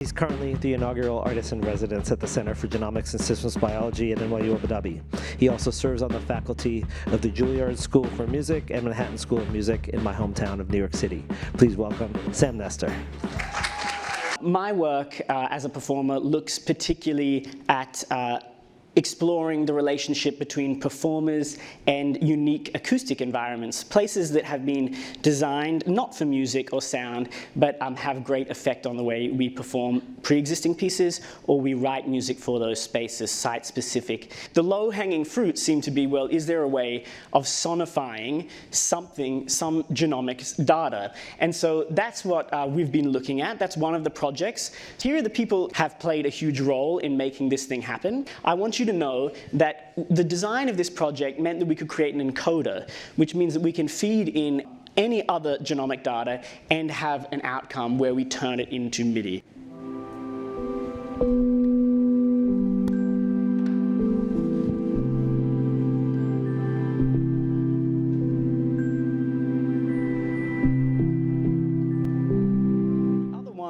He's currently the inaugural artist-in-residence at the Center for Genomics and Systems Biology at NYU Abu Dhabi. He also serves on the faculty of the Juilliard School for Music and Manhattan School of Music in my hometown of New York City. Please welcome Sam Nestor. My work as a performer looks particularly at exploring the relationship between performers and unique acoustic environments, places that have been designed not for music or sound, but have great effect on the way we perform pre-existing pieces or we write music for those spaces, site-specific. The low-hanging fruit seem to be, well, is there a way of sonifying something, some genomics data? And so that's what we've been looking at. That's one of the projects. Here are the people who have played a huge role in making this thing happen. I want you to know that the design of this project meant that we could create an encoder, which means that we can feed in any other genomic data and have an outcome where we turn it into MIDI.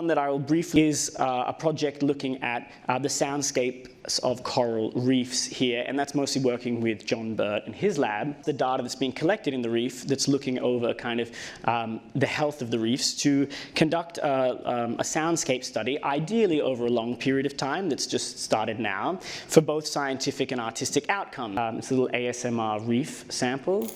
That I will briefly is a project looking at the soundscapes of coral reefs here, and that's mostly working with John Burt in his lab. The data that's being collected in the reef that's looking over kind of the health of the reefs to conduct a soundscape study, ideally over a long period of time that's just started now, for both scientific and artistic outcome. It's a little ASMR reef sample.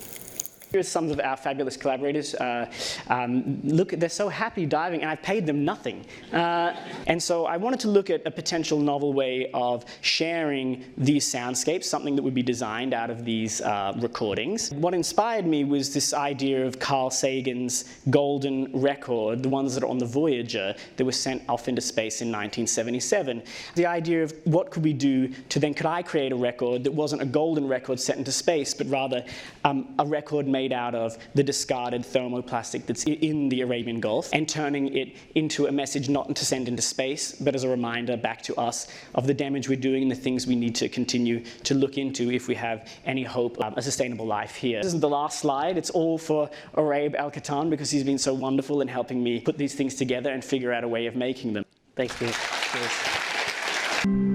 Here's some of our fabulous collaborators. Look, they're so happy diving, and I've paid them nothing. And so I wanted to look at a potential novel way of sharing these soundscapes, something that would be designed out of these recordings. What inspired me was this idea of Carl Sagan's golden record, the ones that are on the Voyager that was sent off into space in 1977. The idea of what could we do to then, could I create a record that wasn't a golden record sent into space, but rather a record made out of the discarded thermoplastic that's in the Arabian Gulf, and turning it into a message not to send into space, but as a reminder back to us of the damage we're doing and the things we need to continue to look into if we have any hope of a sustainable life here. This is the last slide. It's all for Araib Al-Katan because he's been so wonderful in helping me put these things together and figure out a way of making them. Thanks, Steve. Cheers.